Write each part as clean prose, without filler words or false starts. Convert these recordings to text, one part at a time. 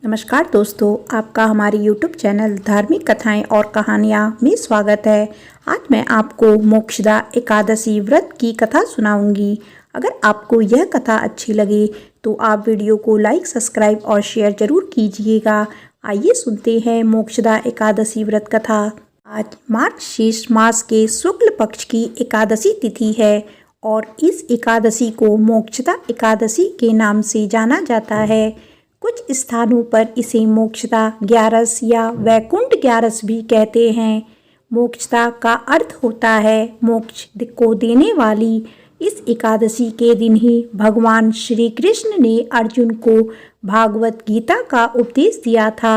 नमस्कार दोस्तों, आपका हमारे YouTube चैनल धार्मिक कथाएं और कहानियां में स्वागत है। आज मैं आपको मोक्षदा एकादशी व्रत की कथा सुनाऊंगी। अगर आपको यह कथा अच्छी लगे तो आप वीडियो को लाइक, सब्सक्राइब और शेयर जरूर कीजिएगा। आइए सुनते हैं मोक्षदा एकादशी व्रत कथा। आज मार्गशीर्ष मास के शुक्ल पक्ष की एकादशी तिथि है और इस एकादशी को मोक्षदा एकादशी के नाम से जाना जाता है। कुछ स्थानों पर इसे मोक्षदा ग्यारस या वैकुंठ ग्यारस भी कहते हैं। मोक्षदा का अर्थ होता है मोक्ष को देने वाली। इस एकादशी के दिन ही भगवान श्री कृष्ण ने अर्जुन को भागवत गीता का उपदेश दिया था।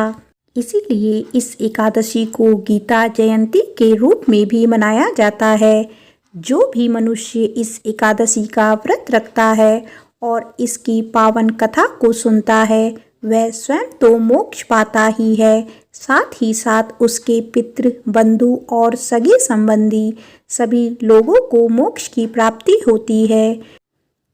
इसीलिए इस एकादशी को गीता जयंती के रूप में भी मनाया जाता है। जो भी मनुष्य इस एकादशी का व्रत रखता है और इसकी पावन कथा को सुनता है वह स्वयं तो मोक्ष पाता ही है, साथ ही साथ उसके पितृ, बंधु और सगे संबंधी सभी लोगों को मोक्ष की प्राप्ति होती है।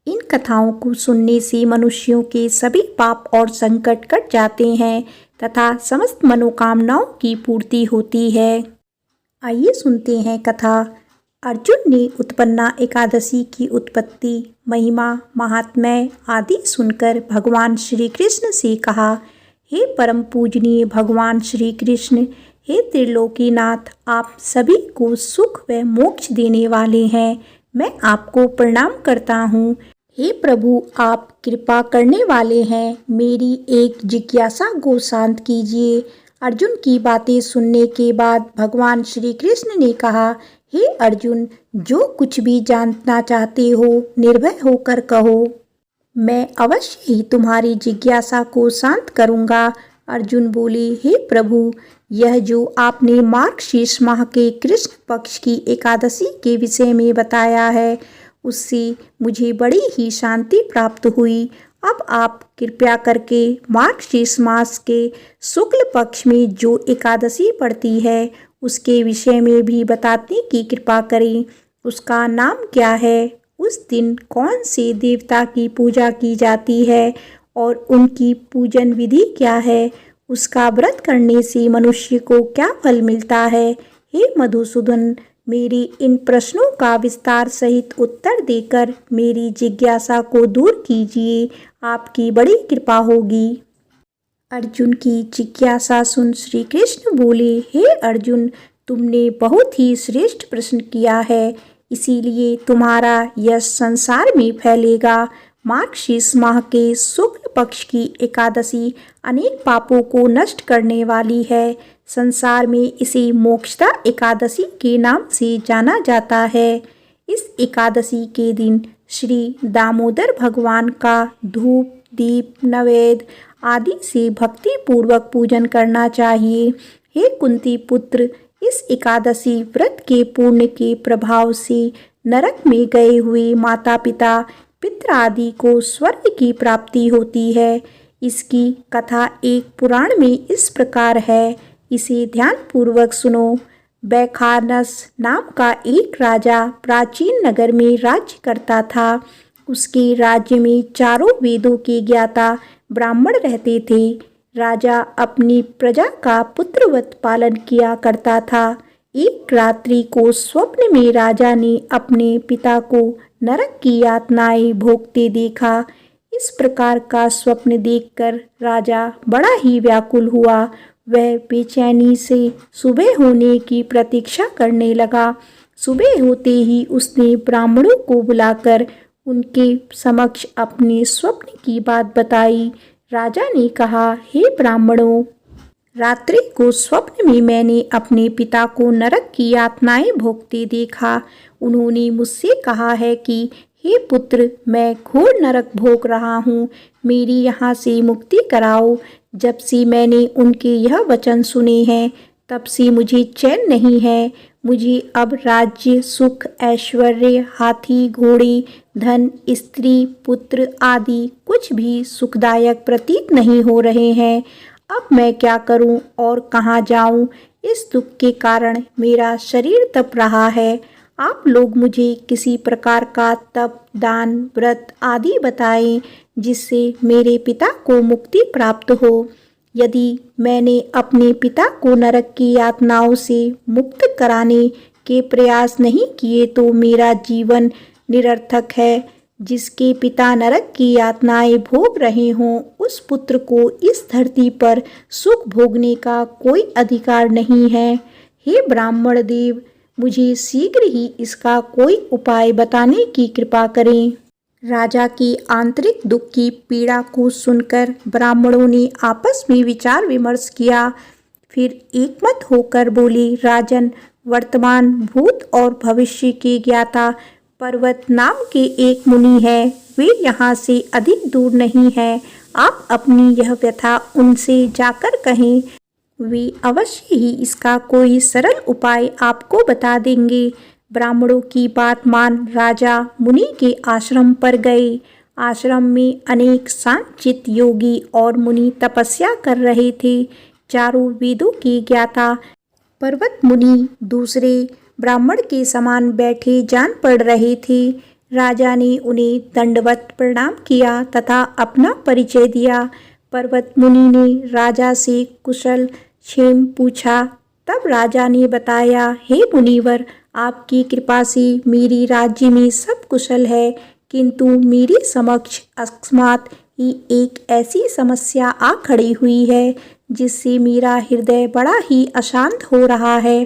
इन कथाओं को सुनने से मनुष्यों के सभी पाप और संकट कट जाते हैं तथा समस्त मनोकामनाओं की पूर्ति होती है। आइए सुनते हैं कथा। अर्जुन ने उत्पन्ना एकादशी की उत्पत्ति, महिमा, महात्म्य आदि सुनकर भगवान श्री कृष्ण से कहा, हे परम पूजनीय भगवान श्री कृष्ण, हे त्रिलोकीनाथ, आप सभी को सुख व मोक्ष देने वाले हैं। मैं आपको प्रणाम करता हूँ। हे प्रभु, आप कृपा करने वाले हैं। मेरी एक जिज्ञासा को शांत कीजिए। अर्जुन की बातें सुनने के बाद भगवान श्री कृष्ण ने कहा, हे अर्जुन, जो कुछ भी जानना चाहते हो निर्भय होकर कहो, मैं अवश्य ही तुम्हारी जिज्ञासा को शांत करूंगा। अर्जुन बोले, हे प्रभु, यह जो आपने मार्गशीर्ष माह के कृष्ण पक्ष की एकादशी के विषय में बताया है उससे मुझे बड़ी ही शांति प्राप्त हुई। अब आप कृपया करके मार्गशीर्ष मास के शुक्ल पक्ष में जो एकादशी पड़ती है उसके विषय में भी बताने की कृपा करें। उसका नाम क्या है, उस दिन कौन से देवता की पूजा की जाती है और उनकी पूजन विधि क्या है, उसका व्रत करने से मनुष्य को क्या फल मिलता है। हे मधुसूदन, मेरी इन प्रश्नों का विस्तार सहित उत्तर देकर मेरी जिज्ञासा को दूर कीजिए, आपकी बड़ी कृपा होगी। अर्जुन की जिज्ञासा सुन श्री कृष्ण बोले, हे अर्जुन, तुमने बहुत ही श्रेष्ठ प्रश्न किया है, इसीलिए तुम्हारा यश संसार में फैलेगा। मार्गशीर्ष माह के शुक्ल पक्ष की एकादशी अनेक पापों को नष्ट करने वाली है। संसार में इसे मोक्षदा एकादशी के नाम से जाना जाता है। इस एकादशी के दिन श्री दामोदर भगवान का धूप, दीप, नैवेद्य आदि से भक्ति पूर्वक पूजन करना चाहिए। हे कुंती पुत्र, इस एकादशी व्रत के पुण्य के प्रभाव से नरक में गए हुए माता पिता, पितृ आदि को स्वर्ग की प्राप्ति होती है। इसकी कथा एक पुराण में इस प्रकार है, इसे ध्यान पूर्वक सुनो। बैखानस नाम का एक राजा प्राचीन नगर में राज्य करता था। उसके राज्य में चारों वेदों के ज्ञाता ब्राह्मण रहते थे। राजा अपनी प्रजा का पुत्रवत पालन किया करता था। एक रात्रि को स्वप्न में राजा ने अपने पिता को नरक की यातनाएं भोगते देखा। इस प्रकार का स्वप्न देखकर राजा बड़ा ही व्याकुल हुआ। वह बेचैनी से सुबह होने की प्रतीक्षा करने लगा। सुबह होते ही उसने ब्राह्मणों को बुलाकर उनके समक्ष अपने स्वप्न की बात बताई। राजा ने कहा, हे ब्राह्मणों, रात्रि को स्वप्न में मैंने अपने पिता को नरक की यातनाएं भोगते देखा। उन्होंने मुझसे कहा है कि हे पुत्र, मैं घोर नरक भोग रहा हूँ, मेरी यहाँ से मुक्ति कराओ। जब से मैंने उनके यह वचन सुने हैं तब से मुझे चैन नहीं है। मुझे अब राज्य, सुख, ऐश्वर्य, हाथी, घोड़े, धन, स्त्री, पुत्र आदि कुछ भी सुखदायक प्रतीत नहीं हो रहे हैं। अब मैं क्या करूं और कहाँ जाऊं? इस दुख के कारण मेरा शरीर तप रहा है। आप लोग मुझे किसी प्रकार का तप, दान, व्रत आदि बताएं जिससे मेरे पिता को मुक्ति प्राप्त हो। यदि मैंने अपने पिता को नरक की यातनाओं से मुक्त कराने के प्रयास नहीं किए तो मेरा जीवन निरर्थक है। जिसके पिता नरक की यातनाएं भोग रहे हों, उस पुत्र को इस धरती पर सुख भोगने का कोई अधिकार नहीं है। हे ब्राह्मण देव, मुझे शीघ्र ही इसका कोई उपाय बताने की कृपा करें। राजा की आंतरिक दुख की पीड़ा को सुनकर ब्राह्मणों ने आपस में विचार विमर्श किया। फिर एकमत होकर बोले, राजन, वर्तमान, भूत और भविष्य के ज्ञाता पर्वत नाम के एक मुनि है। वे यहाँ से अधिक दूर नहीं है। आप अपनी यह व्यथा उनसे जाकर कहें, वे अवश्य ही इसका कोई सरल उपाय आपको बता देंगे। ब्राह्मणों की बात मान राजा मुनि के आश्रम पर गए। आश्रम में अनेक शांतचित्त योगी और मुनि तपस्या कर रहे थे। चारों वेदों के ज्ञाता पर्वत मुनि दूसरे ब्राह्मण के समान बैठे जान पड़ रहे थे। राजा ने उन्हें दंडवत प्रणाम किया तथा अपना परिचय दिया। पर्वत मुनि ने राजा से कुशल क्षेम पूछा। तब राजा ने बताया, हे मुनिवर, आपकी कृपा से मेरी राज्य में सब कुशल है, किंतु मेरे समक्ष अकस्मात ही एक ऐसी समस्या आ खड़ी हुई है जिससे मेरा हृदय बड़ा ही अशांत हो रहा है।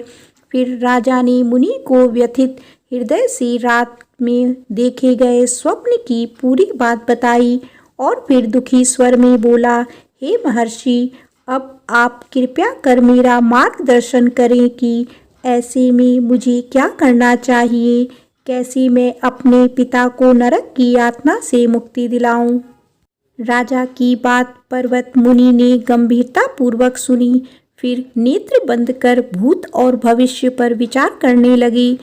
फिर राजा ने मुनि को व्यथित हृदय से रात में देखे गए स्वप्न की पूरी बात बताई और फिर दुखी स्वर में बोला, हे महर्षि, अब आप कृपया कर मेरा मार्गदर्शन करें कि ऐसे में मुझे क्या करना चाहिए, कैसे मैं अपने पिता को नरक की यातना से मुक्ति दिलाऊं। राजा की बात पर्वत मुनि ने गंभीरता पूर्वक सुनी। फिर नेत्र बंद कर भूत और भविष्य पर विचार करने लगे।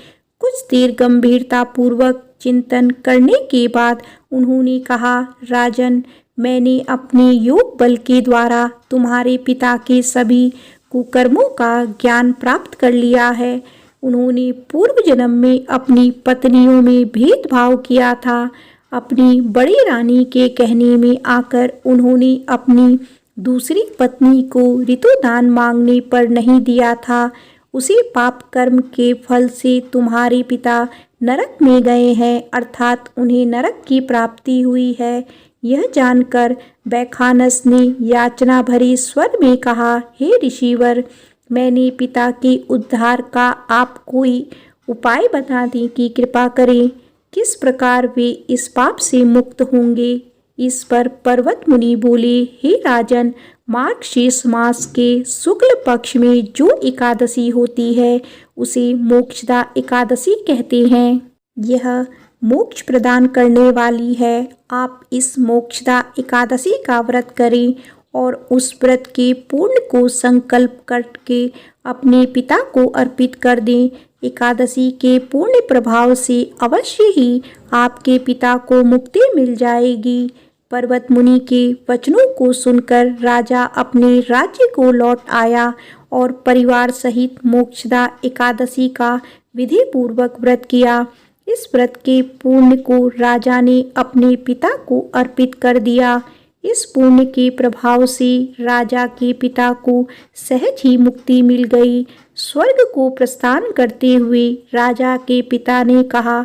कुछ देर गंभीरता पूर्वक चिंतन करने के बाद उन्होंने कहा, राजन, मैंने अपने योग बल के द्वारा तुम्हारे पिता के सभी कुकर्मों का ज्ञान प्राप्त कर लिया है। उन्होंने पूर्व जन्म में अपनी पत्नियों में भेदभाव किया था। अपनी बड़ी रानी के कहने में आकर उन्होंने अपनी दूसरी पत्नी को ऋतुदान मांगने पर नहीं दिया था। उसी पाप कर्म के फल से तुम्हारे पिता नरक में गए हैं, अर्थात उन्हें नरक की प्राप्ति हुई है। यह जानकर बैखानस ने याचना भरे स्वर में कहा, हे ऋषिवर, मैंने पिता के उद्धार का आप कोई उपाय बता दें कि कृपा करें। किस प्रकार वे इस पाप से मुक्त होंगे। इस पर पर्वत मुनि बोले, हे राजन, मार्गशीर्ष मास के शुक्ल पक्ष में जो एकादशी होती है उसे मोक्षदा एकादशी कहते हैं। यह मोक्ष प्रदान करने वाली है। आप इस मोक्षदा एकादशी का व्रत करें और उस व्रत के पूर्ण को संकल्प करके अपने पिता को अर्पित कर दें। एकादशी के पूर्ण प्रभाव से अवश्य ही आपके पिता को मुक्ति मिल जाएगी। पर्वत मुनि के वचनों को सुनकर राजा अपने राज्य को लौट आया और परिवार सहित मोक्षदा एकादशी का विधि पूर्वक व्रत किया। इस व्रत के पुण्य को राजा ने अपने पिता को अर्पित कर दिया। इस पुण्य के प्रभाव से राजा के पिता को सहज ही मुक्ति मिल गई। स्वर्ग को प्रस्थान करते हुए राजा के पिता ने कहा,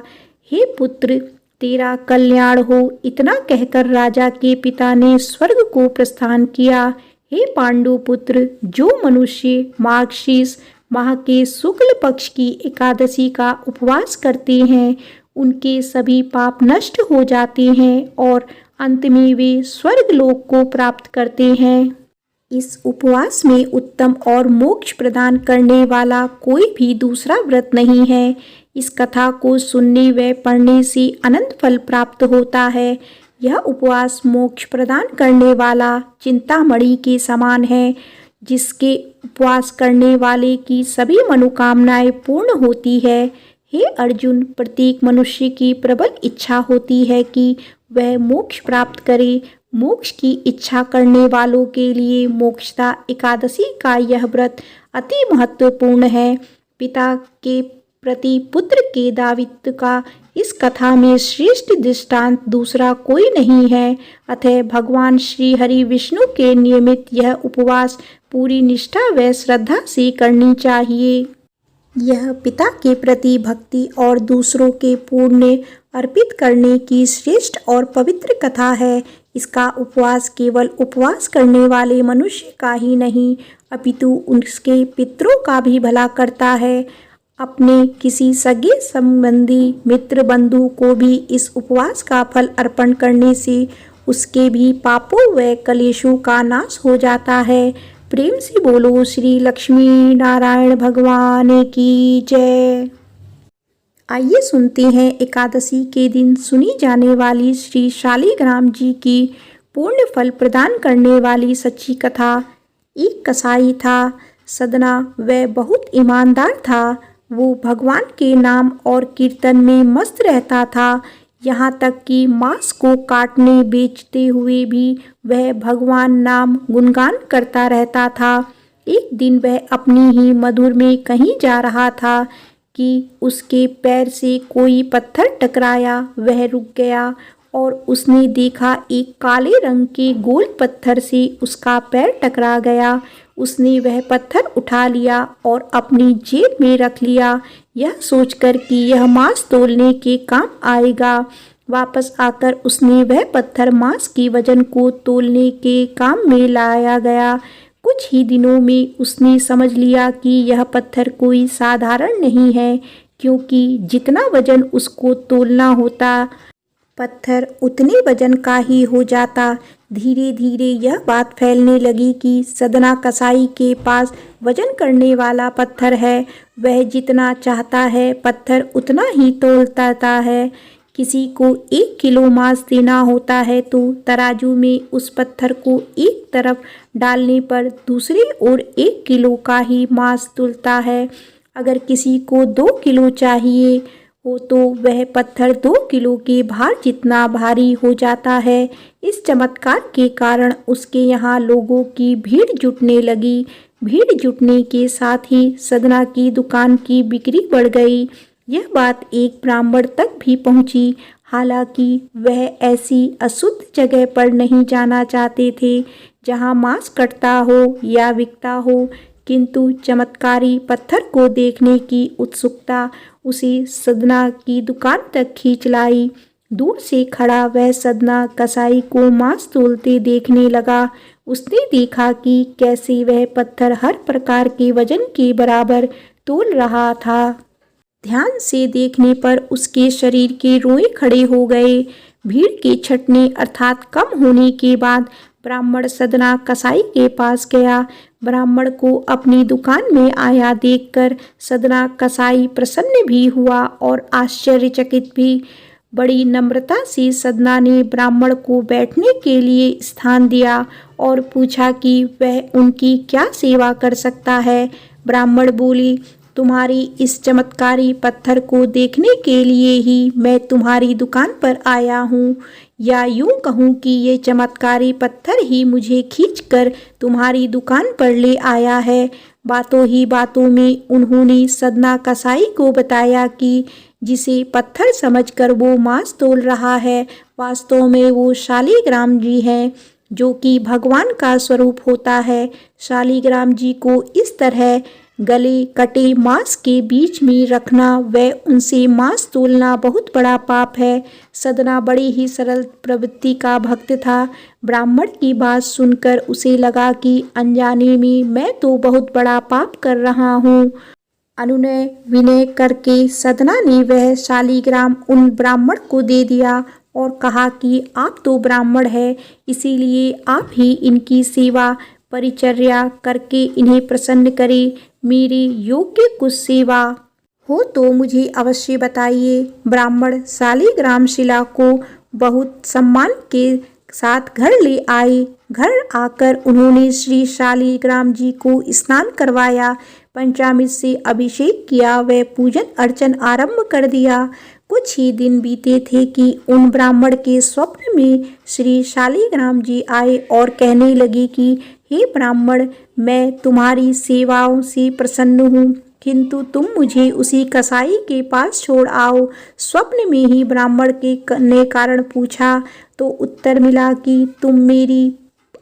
हे पुत्र, तेरा कल्याण हो। इतना कहकर राजा के पिता ने स्वर्ग को प्रस्थान किया। हे पांडु पुत्र, जो मनुष्य मार्गशीर्ष माह के शुक्ल पक्ष की एकादशी का उपवास करते हैं, उनके सभी पाप नष्ट हो जाते हैं और अंत में वे स्वर्ग लोक को प्राप्त करते हैं। इस उपवास में उत्तम और मोक्ष प्रदान करने वाला कोई भी दूसरा व्रत नहीं है। इस कथा को सुनने व पढ़ने से अनंत फल प्राप्त होता है। यह उपवास मोक्ष प्रदान करने वाला चिंतामणि के समान है, जिसके उपवास करने वाले की सभी मनोकामनाएं पूर्ण होती है। हे अर्जुन, प्रत्येक मनुष्य की प्रबल इच्छा होती है कि वह मोक्ष प्राप्त करे। मोक्ष की इच्छा करने वालों के लिए मोक्षदा एकादशी का यह व्रत अति महत्वपूर्ण है। पिता के प्रति पुत्र के दायित्व का इस कथा में श्रेष्ठ दृष्टांत दूसरा कोई नहीं है। अतः भगवान श्री हरि विष्णु के नियमित यह उपवास पूरी निष्ठा व श्रद्धा से करनी चाहिए। यह पिता के प्रति भक्ति और दूसरों के पुण्य अर्पित करने की श्रेष्ठ और पवित्र कथा है। इसका उपवास केवल उपवास करने वाले मनुष्य का ही नहीं अपितु उसके पितरों का भी भला करता है। अपने किसी सगे संबंधी मित्र बंधु को भी इस उपवास का फल अर्पण करने से उसके भी पापों व कलेशों का नाश हो जाता है। प्रेम से बोलो श्री लक्ष्मी नारायण भगवान की जय। आइए सुनते हैं एकादशी के दिन सुनी जाने वाली श्री शालिग्राम जी की पूर्ण फल प्रदान करने वाली सच्ची कथा। एक कसाई था, सदना वह बहुत ईमानदार था। वो भगवान के नाम और कीर्तन में मस्त रहता था। यहाँ तक कि मांस को काटने बेचते हुए भी वह भगवान नाम गुणगान करता रहता था। एक दिन वह अपनी ही मधुर में कहीं जा रहा था कि उसके पैर से कोई पत्थर टकराया। वह रुक गया और उसने देखा एक काले रंग के गोल पत्थर से उसका पैर टकरा गया। उसने वह पत्थर उठा लिया और अपनी जेब में रख लिया, यह सोचकर कि यह मांस तोलने के काम आएगा। वापस आकर उसने वह पत्थर मांस के वजन को तोलने के काम में लाया गया। कुछ ही दिनों में उसने समझ लिया कि यह पत्थर कोई साधारण नहीं है, क्योंकि जितना वजन उसको तोलना होता पत्थर उतने वजन का ही हो जाता। धीरे धीरे यह बात फैलने लगी कि सदना कसाई के पास वजन करने वाला पत्थर है। वह जितना चाहता है पत्थर उतना ही तोलता है। किसी को 1 किलो मांस देना होता है तो तराजू में उस पत्थर को एक तरफ डालने पर दूसरी ओर 1 किलो का ही मांस तुलता है। अगर किसी को 2 किलो चाहिए हो तो वह पत्थर 2 किलो के भार जितना भारी हो जाता है। इस चमत्कार के कारण उसके यहाँ लोगों की भीड़ जुटने लगी। भीड़ जुटने के साथ ही सदना की दुकान की बिक्री बढ़ गई। यह बात एक ब्राह्मण तक भी पहुंची। हालांकि वह ऐसी अशुद्ध जगह पर नहीं जाना चाहते थे जहां मांस कटता हो या बिकता हो, किंतु चमत्कारी पत्थर को देखने की उत्सुकता उसे सदना की दुकान तक खींच लाई। दूर से खड़ा वह सदना कसाई को मांस तोलते देखने लगा। उसने देखा कि कैसे वह पत्थर हर प्रकार के वजन के बराबर तोल रहा था। ध्यान से देखने पर उसके शरीर के रोए खड़े हो गए। भीड़ के छटने अर्थात कम होने के बाद ब्राह्मण सदना कसाई के पास गया। ब्राह्मण को अपनी दुकान में आया देखकर सदना कसाई प्रसन्न भी हुआ और आश्चर्यचकित भी। बड़ी नम्रता से सदना ने ब्राह्मण को बैठने के लिए स्थान दिया और पूछा कि वह उनकी क्या सेवा कर सकता है। ब्राह्मण बोली, तुम्हारी इस चमत्कारी पत्थर को देखने के लिए ही मैं तुम्हारी दुकान पर आया हूँ, या यूं कहूँ कि ये चमत्कारी पत्थर ही मुझे खींचकर तुम्हारी दुकान पर ले आया है। बातों ही बातों में उन्होंने सदना कसाई को बताया कि जिसे पत्थर समझकर वो मांस तोल रहा है, वास्तव में वो शालिग्राम जी हैं, जो कि भगवान का स्वरूप होता है। शालिग्राम जी को इस तरह गले कटे मांस के बीच में रखना व उनसे मांस तोलना बहुत बड़ा पाप है। सदना बड़ी ही सरल प्रवृत्ति का भक्त था। ब्राह्मण की बात सुनकर उसे लगा कि अनजाने में मैं तो बहुत बड़ा पाप कर रहा हूँ। अनुनय विनय करके सदना ने वह शालिग्राम उन ब्राह्मण को दे दिया और कहा कि आप तो ब्राह्मण है, इसीलिए आप ही इनकी सेवा परिचर्या करके इन्हें प्रसन्न करें। मेरी योग्य कुछ सेवा हो तो मुझे अवश्य बताइए। ब्राह्मण शालिग्राम शिला को बहुत सम्मान के साथ घर ले आए। घर आकर उन्होंने श्री शालिग्राम जी को स्नान करवाया, पंचामृत से अभिषेक किया व पूजन अर्चन आरंभ कर दिया। कुछ ही दिन बीते थे कि उन ब्राह्मण के स्वप्न में श्री शालिग्राम जी आए और कहने लगे कि हे ब्राह्मण, मैं तुम्हारी सेवाओं से प्रसन्न हूँ। किंतु तुम मुझे उसी कसाई के पास छोड़ आओ। स्वप्न में ही ब्राह्मण ने कारण पूछा तो उत्तर मिला कि तुम मेरी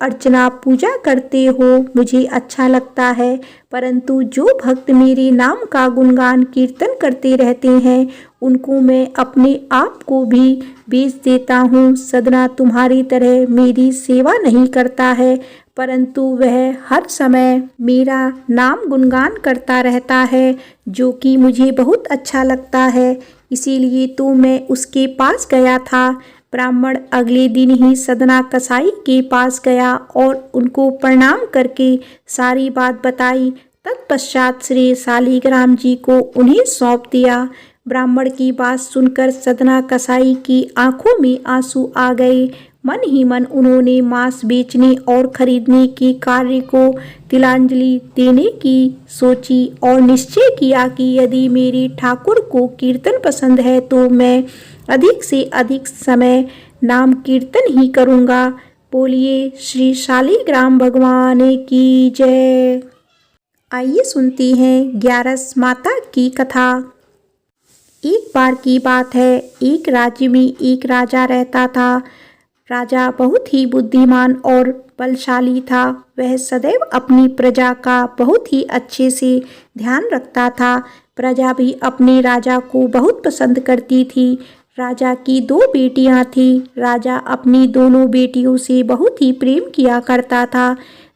अर्चना पूजा करते हो, मुझे अच्छा लगता है, परंतु जो भक्त मेरे नाम का गुणगान कीर्तन करते रहते हैं उनको मैं अपने आप को भी बेच देता हूँ। सदना तुम्हारी तरह मेरी सेवा नहीं करता है, परंतु वह हर समय मेरा नाम गुणगान करता रहता है, जो कि मुझे बहुत अच्छा लगता है, इसीलिए तो मैं उसके पास गया था। ब्राह्मण अगले दिन ही सदना कसाई के पास गया और उनको प्रणाम करके सारी बात बताई। तत्पश्चात श्री शालिग्राम जी को उन्हें सौंप दिया। ब्राह्मण की बात सुनकर सदना कसाई की आंखों में आंसू आ गए। मन ही मन उन्होंने मांस बेचने और खरीदने के कार्य को तिलांजलि देने की सोची और निश्चय किया कि यदि मेरे ठाकुर को कीर्तन पसंद है तो मैं अधिक से अधिक समय नाम कीर्तन ही करूँगा। बोलिए श्री शालिग्राम भगवान की जय। आइए सुनते हैं 11 माता की कथा। एक बार की बात है, एक राज्य में एक राजा रहता था। राजा बहुत ही बुद्धिमान और बलशाली था। वह सदैव अपनी प्रजा का बहुत ही अच्छे से ध्यान रखता था। प्रजा भी अपने राजा को बहुत पसंद करती थी। राजा की 2 बेटियां थीं। राजा अपनी दोनों बेटियों से बहुत ही प्रेम किया करता था।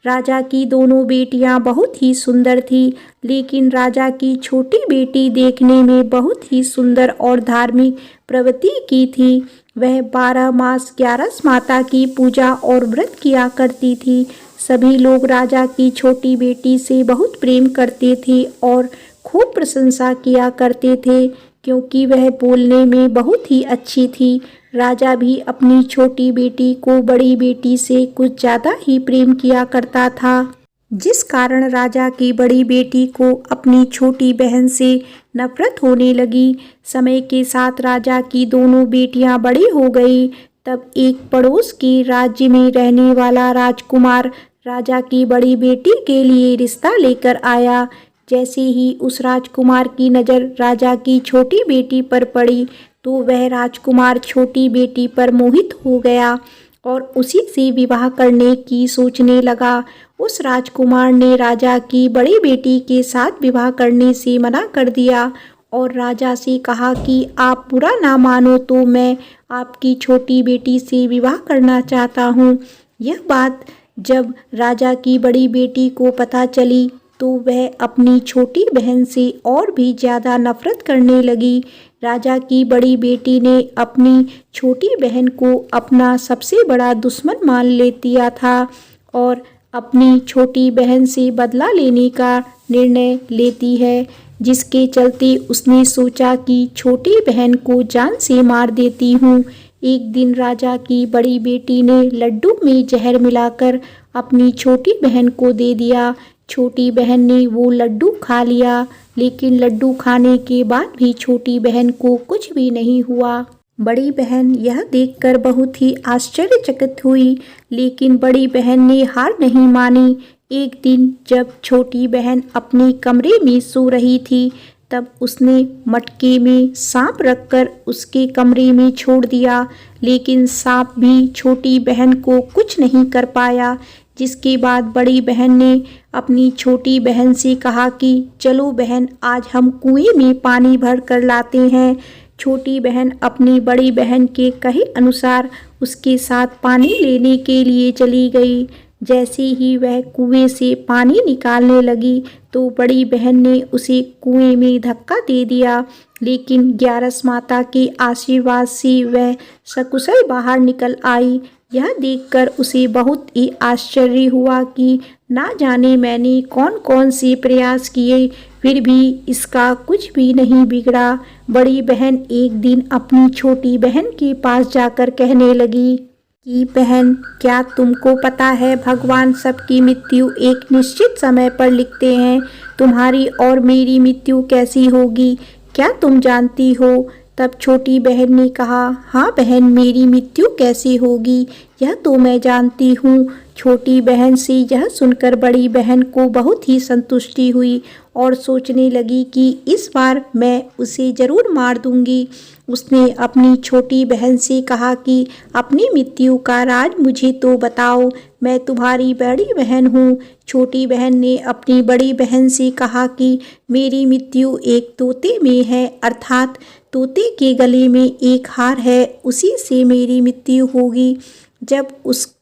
राजा की दोनों बेटियां बहुत ही सुंदर थीं, लेकिन राजा की छोटी बेटी देखने में बहुत ही सुंदर और धार्मिक प्रवृत्ति की थी। वह 12 मास 11 माता की पूजा और व्रत किया करती थी। सभी लोग राजा की छोटी बेटी से बहुत प्रेम करते थे और खूब प्रशंसा किया करते थे, क्योंकि वह बोलने में बहुत ही अच्छी थी। राजा भी अपनी छोटी बेटी को बड़ी बेटी से कुछ ज़्यादा ही प्रेम किया करता था, जिस कारण राजा की बड़ी बेटी को अपनी छोटी बहन से नफरत होने लगी। समय के साथ राजा की दोनों बेटियां बड़ी हो गई। तब एक पड़ोस के राज्य में रहने वाला राजकुमार राजा की बड़ी बेटी के लिए रिश्ता लेकर आया। जैसे ही उस राजकुमार की नज़र राजा की छोटी बेटी पर पड़ी तो वह राजकुमार छोटी बेटी पर मोहित हो गया और उसी से विवाह करने की सोचने लगा। उस राजकुमार ने राजा की बड़ी बेटी के साथ विवाह करने से मना कर दिया और राजा से कहा कि आप बुरा ना मानो तो मैं आपकी छोटी बेटी से विवाह करना चाहता हूँ। यह बात जब राजा की बड़ी बेटी को पता चली तो वह अपनी छोटी बहन से और भी ज़्यादा नफरत करने लगी। राजा की बड़ी बेटी ने अपनी छोटी बहन को अपना सबसे बड़ा दुश्मन मान लिया था और अपनी छोटी बहन से बदला लेने का निर्णय लेती है, जिसके चलते उसने सोचा कि छोटी बहन को जान से मार देती हूँ। एक दिन राजा की बड़ी बेटी ने लड्डू में जहर मिलाकर अपनी छोटी बहन को दे दिया। छोटी बहन ने वो लड्डू खा लिया, लेकिन लड्डू खाने के बाद भी छोटी बहन को कुछ भी नहीं हुआ। बड़ी बहन यह देखकर बहुत ही आश्चर्यचकित हुई, लेकिन बड़ी बहन ने हार नहीं मानी। एक दिन जब छोटी बहन अपने कमरे में सो रही थी, तब उसने मटके में सांप रखकर उसके कमरे में छोड़ दिया, लेकिन सांप भी छोटी बहन को कुछ नहीं कर पाया। जिसके बाद बड़ी बहन ने अपनी छोटी बहन से कहा कि चलो बहन, आज हम कुएं में पानी भर कर लाते हैं। छोटी बहन अपनी बड़ी बहन के कहे अनुसार उसके साथ पानी लेने के लिए चली गई। जैसे ही वह कुएं से पानी निकालने लगी तो बड़ी बहन ने उसे कुएं में धक्का दे दिया, लेकिन 11 माता के आशीर्वाद से वह सकुशल बाहर निकल आई। यह देखकर उसे बहुत ही आश्चर्य हुआ कि ना जाने मैंने कौन कौन से प्रयास किए, फिर भी इसका कुछ भी नहीं बिगड़ा। बड़ी बहन एक दिन अपनी छोटी बहन के पास जाकर कहने लगी कि बहन, क्या तुमको पता है भगवान सबकी मृत्यु एक निश्चित समय पर लिखते हैं। तुम्हारी और मेरी मृत्यु कैसी होगी, क्या तुम जानती हो? तब छोटी बहन ने कहा, हाँ बहन, मेरी मृत्यु कैसे होगी यह तो मैं जानती हूँ। छोटी बहन से यह सुनकर बड़ी बहन को बहुत ही संतुष्टि हुई और सोचने लगी कि इस बार मैं उसे ज़रूर मार दूंगी। उसने अपनी छोटी बहन से कहा कि अपनी मृत्यु का राज मुझे तो बताओ, मैं तुम्हारी बड़ी बहन हूँ। छोटी बहन ने अपनी बड़ी बहन से कहा कि मेरी मृत्यु एक तोते में है, अर्थात तोते के गले में एक हार है, उसी से मेरी मृत्यु होगी। जब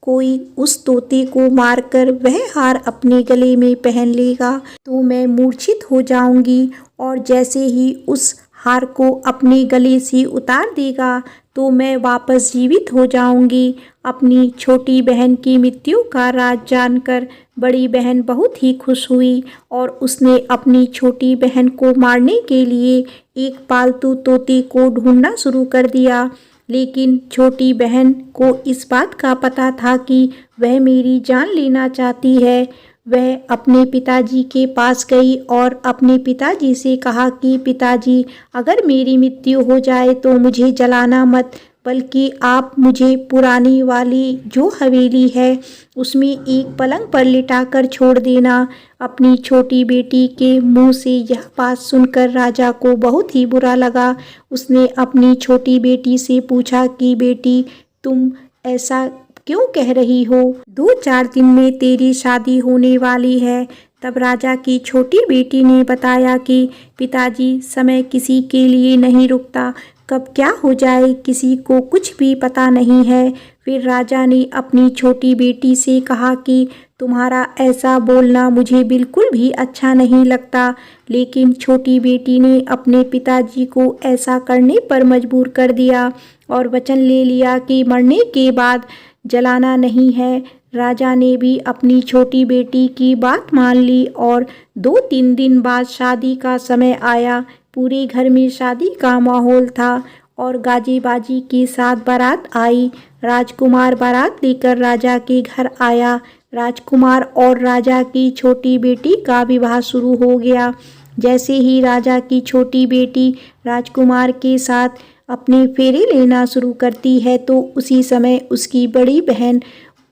कोई उस तोते को मारकर वह हार अपने गले में पहन लेगा तो मैं मूर्छित हो जाऊंगी, और जैसे ही उस हार को अपने गले से उतार देगा तो मैं वापस जीवित हो जाऊंगी। अपनी छोटी बहन की मृत्यु का राज जानकर बड़ी बहन बहुत ही खुश हुई और उसने अपनी छोटी बहन को मारने के लिए एक पालतू तोते को ढूंढना शुरू कर दिया। लेकिन छोटी बहन को इस बात का पता था कि वह मेरी जान लेना चाहती है। वह अपने पिताजी के पास गई और अपने पिताजी से कहा कि पिताजी, अगर मेरी मृत्यु हो जाए तो मुझे जलाना मत, बल्कि आप मुझे पुरानी वाली जो हवेली है उसमें एक पलंग पर लिटाकर छोड़ देना। अपनी छोटी बेटी के मुंह से यह बात सुनकर राजा को बहुत ही बुरा लगा। उसने अपनी छोटी बेटी से पूछा कि बेटी, तुम ऐसा क्यों कह रही हो? 2-4 दिन में तेरी शादी होने वाली है। तब राजा की छोटी बेटी ने बताया कि पिताजी, समय किसी के लिए नहीं रुकता, कब क्या हो जाए किसी को कुछ भी पता नहीं है। फिर राजा ने अपनी छोटी बेटी से कहा कि तुम्हारा ऐसा बोलना मुझे बिल्कुल भी अच्छा नहीं लगता। लेकिन छोटी बेटी ने अपने पिताजी को ऐसा करने पर मजबूर कर दिया और वचन ले लिया कि मरने के बाद जलाना नहीं है। राजा ने भी अपनी छोटी बेटी की बात मान ली और 2-3 दिन बाद शादी का समय आया। पूरे घर में शादी का माहौल था और गाजे बाजी के साथ बारात आई। राजकुमार बारात लेकर राजा के घर आया। राजकुमार और राजा की छोटी बेटी का विवाह शुरू हो गया। जैसे ही राजा की छोटी बेटी राजकुमार के साथ अपने फेरे लेना शुरू करती है तो उसी समय उसकी बड़ी बहन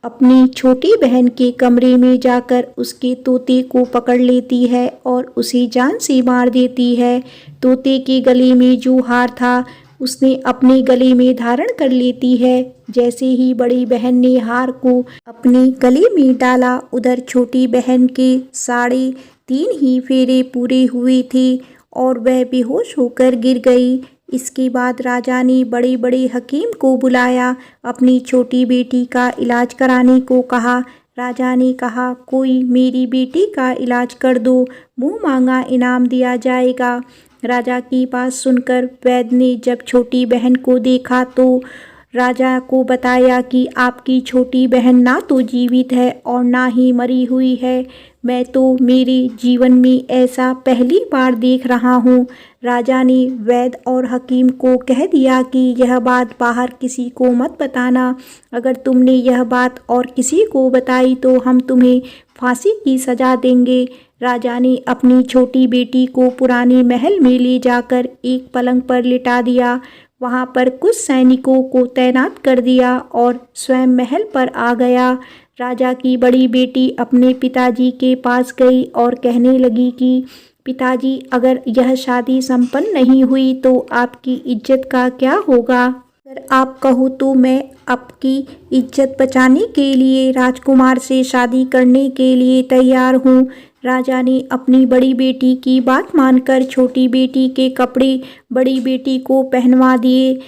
अपनी छोटी बहन के कमरे में जाकर उसके तोते को पकड़ लेती है और उसे जान से मार देती है। तोते के गले में जो हार था उसने अपने गले में धारण कर लेती है। जैसे ही बड़ी बहन ने हार को अपने गले में डाला, उधर छोटी बहन के 3.5 ही फेरे पूरे हुए थे और वह बेहोश होकर गिर गई। इसके बाद राजा ने बड़े बड़े हकीम को बुलाया, अपनी छोटी बेटी का इलाज कराने को कहा। राजा ने कहा, कोई मेरी बेटी का इलाज कर दो, मुँह मांगा इनाम दिया जाएगा। राजा की बात सुनकर वैद्य ने जब छोटी बहन को देखा तो राजा को बताया कि आपकी छोटी बहन ना तो जीवित है और ना ही मरी हुई है। मैं तो मेरे जीवन में ऐसा पहली बार देख रहा हूँ। राजा ने वैद्य और हकीम को कह दिया कि यह बात बाहर किसी को मत बताना। अगर तुमने यह बात और किसी को बताई तो हम तुम्हें फांसी की सज़ा देंगे। राजा ने अपनी छोटी बेटी को पुराने महल में ले जाकर एक पलंग पर लिटा दिया। वहाँ पर कुछ सैनिकों को तैनात कर दिया और स्वयं महल पर आ गया। राजा की बड़ी बेटी अपने पिताजी के पास गई और कहने लगी कि पिताजी, अगर यह शादी संपन्न नहीं हुई तो आपकी इज्जत का क्या होगा? अगर आप कहो तो मैं आपकी इज्जत बचाने के लिए राजकुमार से शादी करने के लिए तैयार हूँ। राजा ने अपनी बड़ी बेटी की बात मानकर छोटी बेटी के कपड़े बड़ी बेटी को पहनवा दिए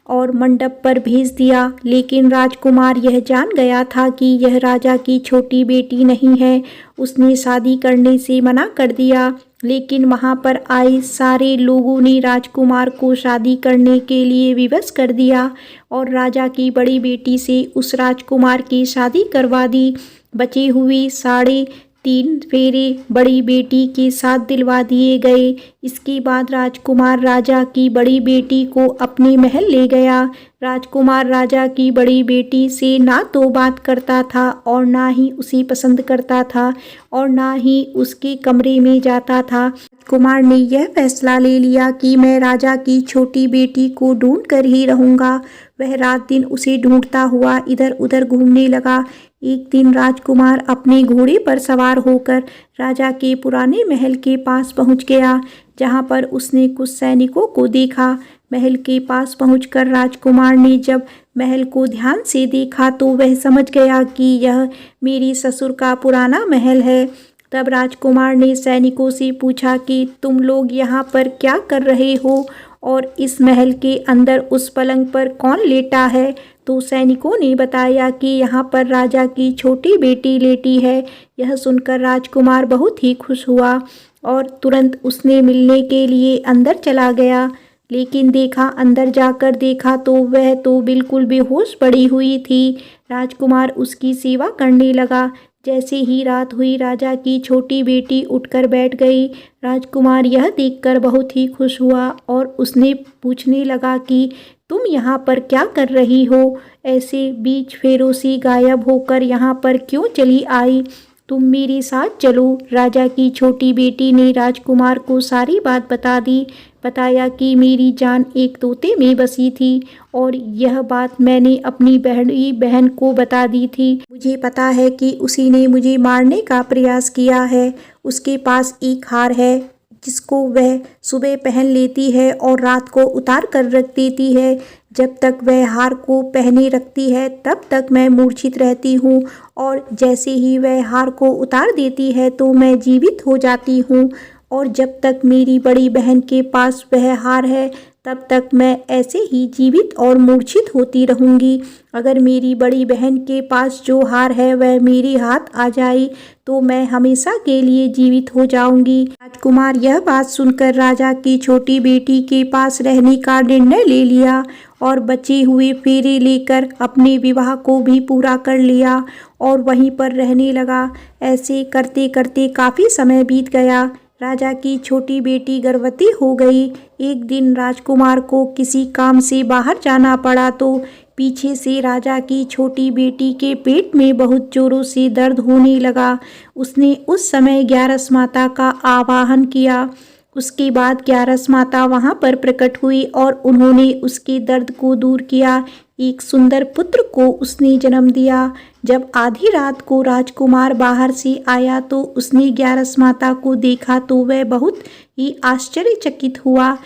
और मंडप पर भेज दिया। लेकिन राजकुमार यह जान गया था कि यह राजा की छोटी बेटी नहीं है। उसने शादी करने से मना कर दिया। लेकिन वहाँ पर आए सारे लोगों ने राजकुमार को शादी करने के लिए विवश कर दिया और राजा की बड़ी बेटी से उस राजकुमार की शादी करवा दी। बचे हुए 3.5 फेरे बड़ी बेटी के साथ दिलवा दिए गए। इसके बाद राजकुमार राजा की बड़ी बेटी को अपने महल ले गया। राजकुमार राजा की बड़ी बेटी से ना तो बात करता था और ना ही उसे पसंद करता था और ना ही उसके कमरे में जाता था। राजकुमार ने यह फैसला ले लिया कि मैं राजा की छोटी बेटी को ढूंढ कर ही रहूँगा। वह रात दिन उसे ढूंढता हुआ इधर उधर घूमने लगा। एक दिन राजकुमार अपने घोड़े पर सवार होकर राजा के पुराने महल के पास पहुंच गया, जहां पर उसने कुछ सैनिकों को देखा। महल के पास पहुंचकर राजकुमार ने जब महल को ध्यान से देखा तो वह समझ गया कि यह मेरे ससुर का पुराना महल है। तब राजकुमार ने सैनिकों से पूछा कि तुम लोग यहाँ पर क्या कर रहे हो और इस महल के अंदर उस पलंग पर कौन लेटा है। तो सैनिकों ने बताया कि यहाँ पर राजा की छोटी बेटी लेटी है। यह सुनकर राजकुमार बहुत ही खुश हुआ और तुरंत उसने मिलने के लिए अंदर चला गया। लेकिन अंदर जाकर देखा तो वह तो बिल्कुल बेहोश पड़ी हुई थी। राजकुमार उसकी सेवा करने लगा। जैसे ही रात हुई राजा की छोटी बेटी उठकर बैठ गई। राजकुमार यह देखकर बहुत ही खुश हुआ और उसने पूछने लगा कि तुम यहाँ पर क्या कर रही हो? ऐसे बीच फेरों से गायब होकर यहाँ पर क्यों चली आई? तुम मेरे साथ चलो। राजा की छोटी बेटी ने राजकुमार को सारी बात बता दी। बताया कि मेरी जान एक तोते में बसी थी और यह बात मैंने अपनी बहन को बता दी थी। मुझे पता है कि उसी ने मुझे मारने का प्रयास किया है। उसके पास एक हार है जिसको वह सुबह पहन लेती है और रात को उतार कर रख देती है। जब तक वह हार को पहने रखती है तब तक मैं मूर्छित रहती हूँ और जैसे ही वह हार को उतार देती है तो मैं जीवित हो जाती हूँ। और जब तक मेरी बड़ी बहन के पास वह हार है तब तक मैं ऐसे ही जीवित और मूर्छित होती रहूँगी। अगर मेरी बड़ी बहन के पास जो हार है वह मेरे हाथ आ जाए तो मैं हमेशा के लिए जीवित हो जाऊंगी। राजकुमार यह बात सुनकर राजा की छोटी बेटी के पास रहने का निर्णय ले लिया और बचे हुए फेरे लेकर अपने विवाह को भी पूरा कर लिया और वहीं पर रहने लगा। ऐसे करते करते काफ़ी समय बीत गया। राजा की छोटी बेटी गर्भवती हो गई। एक दिन राजकुमार को किसी काम से बाहर जाना पड़ा तो पीछे से राजा की छोटी बेटी के पेट में बहुत जोरों से दर्द होने लगा। उसने उस समय ग्यारस माता का आवाहन किया। उसके बाद ग्यारस माता वहां पर प्रकट हुई और उन्होंने उसके दर्द को दूर किया। एक सुंदर पुत्र को उसने जन्म दिया। जब आधी रात को राजकुमार बाहर से आया तो उसने ग्यारस माता को देखा तो वह बहुत ही आश्चर्यचकित हुआ।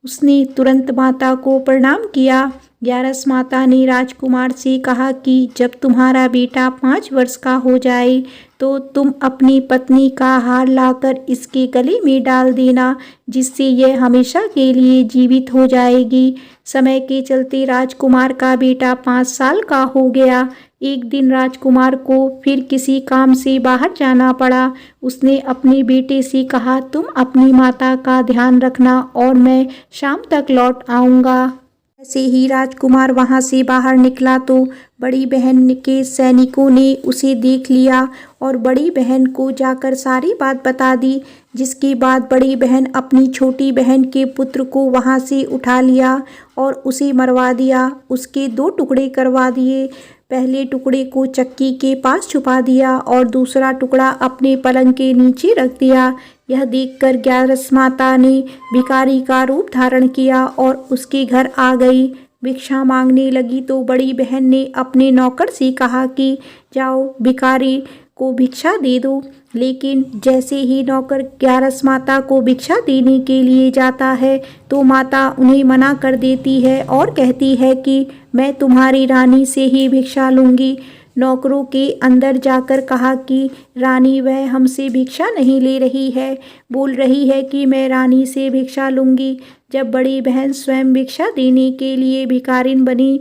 उसने तुरंत माता को प्रणाम किया। ग्यारस माता ने राजकुमार से कहा कि जब तुम्हारा बेटा 5 वर्ष का हो जाए तो तुम अपनी पत्नी का हार लाकर इसके गले में डाल देना, जिससे यह हमेशा के लिए जीवित हो जाएगी। समय के चलते राजकुमार का बेटा 5 साल का हो गया। एक दिन राजकुमार को फिर किसी काम से बाहर जाना पड़ा। उसने अपने बेटे से कहा, तुम अपनी माता का ध्यान रखना और मैं शाम तक लौट आऊँगा। ऐसे ही राजकुमार वहां से बाहर निकला तो बड़ी बहन के सैनिकों ने उसे देख लिया और बड़ी बहन को जाकर सारी बात बता दी। जिसके बाद बड़ी बहन अपनी छोटी बहन के पुत्र को वहां से उठा लिया और उसे मरवा दिया। उसके 2 टुकड़े करवा दिए। पहले टुकड़े को चक्की के पास छुपा दिया और दूसरा टुकड़ा अपने पलंग के नीचे रख दिया। यह देखकर ग्यारस माता ने भिखारी का रूप धारण किया और उसके घर आ गई। भिक्षा मांगने लगी तो बड़ी बहन ने अपने नौकर से कहा कि जाओ भिखारी को भिक्षा दे दो। लेकिन जैसे ही नौकर ग्यारस माता को भिक्षा देने के लिए जाता है तो माता उन्हें मना कर देती है और कहती है कि मैं तुम्हारी रानी से ही भिक्षा लूँगी। नौकरों के अंदर जाकर कहा कि रानी वह हमसे भिक्षा नहीं ले रही है, बोल रही है कि मैं रानी से भिक्षा लूँगी। जब बड़ी बहन स्वयं भिक्षा देने के लिए भिखारिन बनी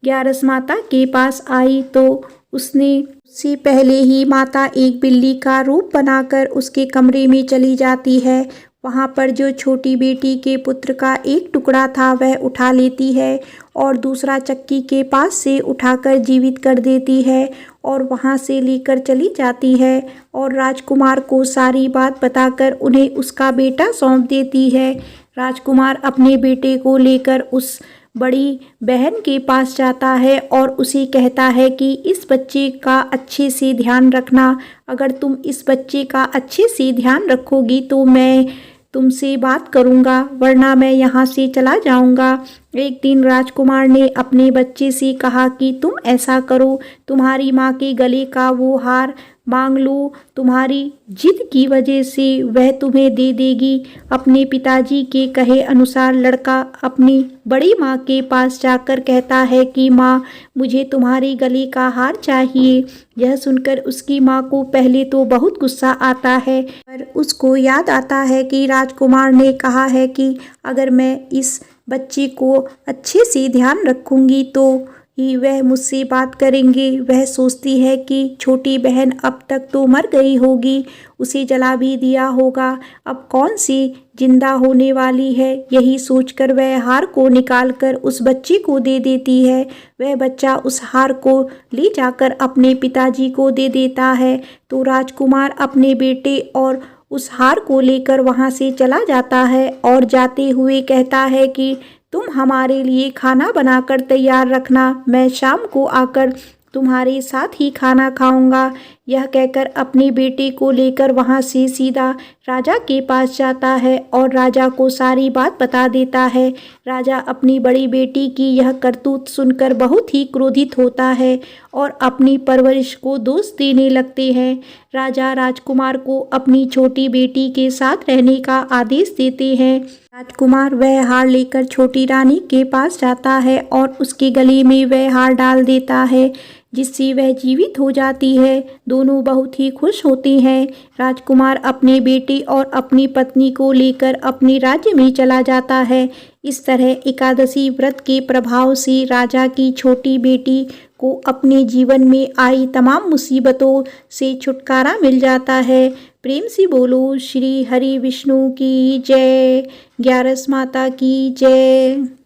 ग्यारस माता के पास आई तो उससे पहले ही माता एक बिल्ली का रूप बनाकर उसके कमरे में चली जाती है। वहाँ पर जो छोटी बेटी के पुत्र का एक टुकड़ा था वह उठा लेती है और दूसरा चक्की के पास से उठाकर जीवित कर देती है और वहाँ से लेकर चली जाती है और राजकुमार को सारी बात बताकर उन्हें उसका बेटा सौंप देती है। राजकुमार अपने बेटे को लेकर उस बड़ी बहन के पास जाता है और उसे कहता है कि इस बच्चे का अच्छे से ध्यान रखना। अगर तुम इस बच्चे का अच्छे से ध्यान रखोगी तो मैं तुमसे बात करूँगा, वरना मैं यहाँ से चला जाऊँगा। एक दिन राजकुमार ने अपने बच्चे से कहा कि तुम ऐसा करो, तुम्हारी माँ के गले का वो हार मांग लो, तुम्हारी जिद की वजह से वह तुम्हें दे देगी। अपने पिताजी के कहे अनुसार लड़का अपनी बड़ी माँ के पास जाकर कहता है कि माँ, मुझे तुम्हारे गले का हार चाहिए। यह सुनकर उसकी माँ को पहले तो बहुत गुस्सा आता है, पर उसको याद आता है कि राजकुमार ने कहा है कि अगर मैं इस बच्चे को अच्छे से ध्यान रखूंगी तो ही वह मुझसे बात करेंगे। वह सोचती है कि छोटी बहन अब तक तो मर गई होगी, उसे जला भी दिया होगा, अब कौन सी जिंदा होने वाली है। यही सोचकर वह हार को निकालकर उस बच्चे को दे देती है। वह बच्चा उस हार को ले जाकर अपने पिताजी को दे देता है, तो राजकुमार अपने बेटे और उस हार को लेकर वहाँ से चला जाता है और जाते हुए कहता है कि तुम हमारे लिए खाना बनाकर तैयार रखना, मैं शाम को आकर तुम्हारे साथ ही खाना खाऊंगा। यह कहकर अपने बेटे को लेकर वहाँ से सीधा राजा के पास जाता है और राजा को सारी बात बता देता है। राजा अपनी बड़ी बेटी की यह करतूत सुनकर बहुत ही क्रोधित होता है और अपनी परवरिश को दोष देने लगते हैं। राजा राजकुमार को अपनी छोटी बेटी के साथ रहने का आदेश देते हैं। राजकुमार वह हार लेकर छोटी रानी के पास जाता है और उसके गले में वह हार डाल देता है, जिससे वह जीवित हो जाती है। दोनों बहुत ही खुश होते हैं। राजकुमार अपने बेटे और अपनी पत्नी को लेकर अपने राज्य में चला जाता है। इस तरह एकादशी व्रत के प्रभाव से राजा की छोटी बेटी को अपने जीवन में आई तमाम मुसीबतों से छुटकारा मिल जाता है। प्रेम से बोलो श्री हरि विष्णु की जय, ग्यारस माता की जय।